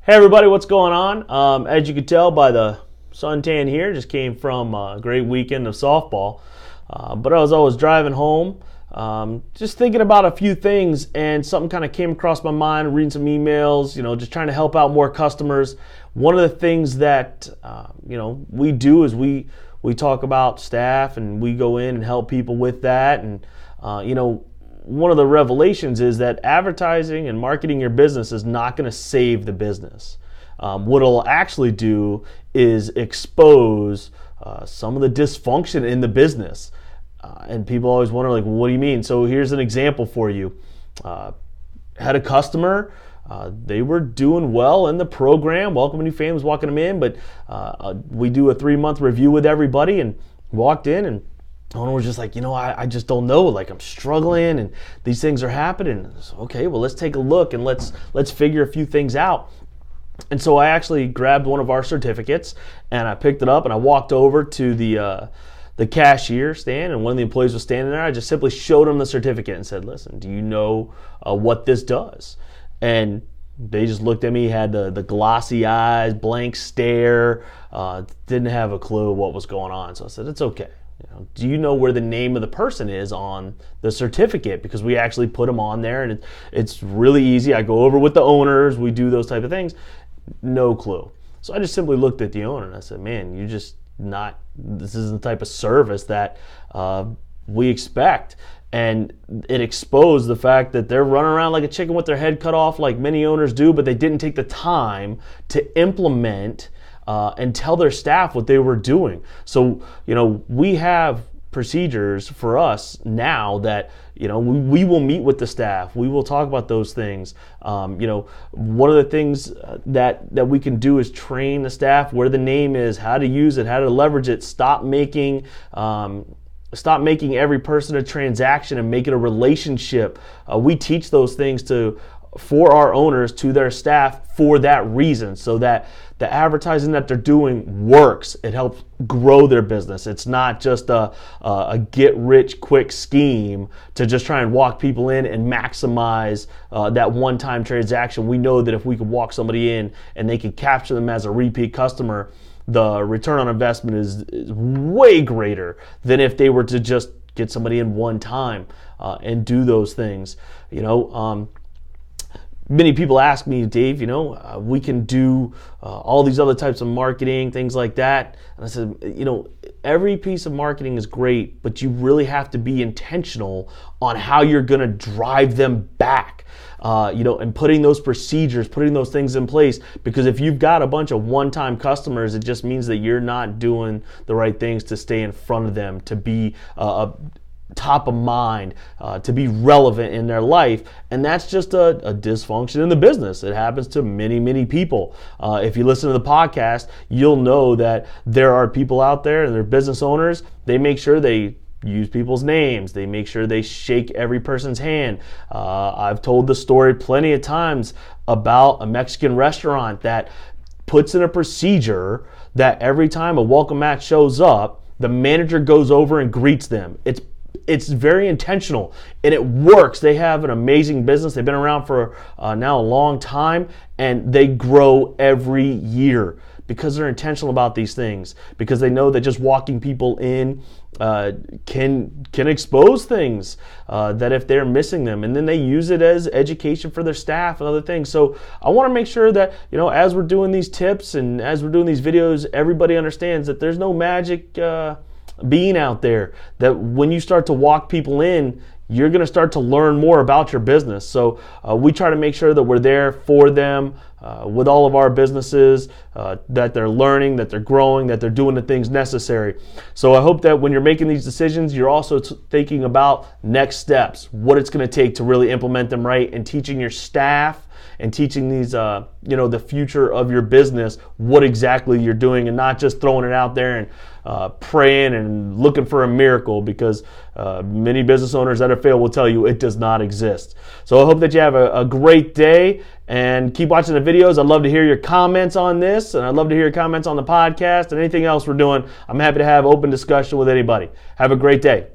Hey everybody, what's going on? As you can tell by the suntan here, just came from a great weekend of softball. But as I was driving home, just thinking about a few things, and something kind of came across my mind, reading some emails, just trying to help out more customers. One of the things that, we do is we talk about staff, and we go in and help people with that. And, one of the revelations is that advertising and marketing your business is not going to save the business. What it'll actually do is expose some of the dysfunction in the business. And people always wonder, like, well, what do you mean? So here's an example for you. Had a customer, they were doing well in the program, welcoming new families, walking them in, but we do a 3-month review with everybody, and walked in, and the owner was just like, I just don't know. Like, I'm struggling, and these things are happening. So, okay, well, let's take a look, and let's figure a few things out. And so I actually grabbed one of our certificates, and I picked it up, and I walked over to the cashier stand, and one of the employees was standing there. I just simply showed him the certificate and said, listen, do you know what this does? And they just looked at me, had the glossy eyes, blank stare, didn't have a clue what was going on. So I said, it's okay. Do you know where the name of the person is on the certificate? Because we actually put them on there, and it's really easy. I go over with the owners. We do those type of things. No clue. So I just simply looked at the owner, and I said, man, this isn't the type of service that we expect. And it exposed the fact that they're running around like a chicken with their head cut off, like many owners do, but they didn't take the time to implement and tell their staff what they were doing. So, we have procedures for us now that, we will meet with the staff. We will talk about those things. One of the things that we can do is train the staff where the name is, how to use it, how to leverage it. Stop making every person a transaction and make it a relationship. We teach those things for our owners to their staff for that reason, so that the advertising that they're doing works. It helps grow their business. It's not just a get-rich-quick scheme to just try and walk people in and maximize that one-time transaction. We know that if we could walk somebody in and they could capture them as a repeat customer, the return on investment is way greater than if they were to just get somebody in one time and do those things. Many people ask me, Dave, we can do all these other types of marketing, things like that. And I said, every piece of marketing is great, but you really have to be intentional on how you're going to drive them back. And putting those procedures, putting those things in place, because if you've got a bunch of one-time customers, it just means that you're not doing the right things to stay in front of them, to be top of mind, to be relevant in their life. And that's just a dysfunction in the business. It happens to many, many people. If you listen to the podcast, you'll know that there are people out there, and they're business owners. They make sure they use people's names. They make sure they shake every person's hand. I've told the story plenty of times about a Mexican restaurant that puts in a procedure that every time a welcome mat shows up, the manager goes over and greets them. It's very intentional, and it works. They have an amazing business. They've been around for now a long time, and they grow every year because they're intentional about these things, because they know that just walking people in can expose things that if they're missing them, and then they use it as education for their staff and other things. So I want to make sure that, as we're doing these tips and as we're doing these videos, everybody understands that there's no magic being out there, that when you start to walk people in, you're going to start to learn more about your business. So we try to make sure that we're there for them with all of our businesses, that they're learning, that they're growing, that they're doing the things necessary. So I hope that when you're making these decisions, you're also thinking about next steps, what it's going to take to really implement them right, and teaching your staff and teaching these, the future of your business, what exactly you're doing, and not just throwing it out there and praying and looking for a miracle, because many business owners that have failed will tell you it does not exist. So I hope that you have a great day, and keep watching the videos. I'd love to hear your comments on this, and I'd love to hear your comments on the podcast and anything else we're doing. I'm happy to have open discussion with anybody. Have a great day.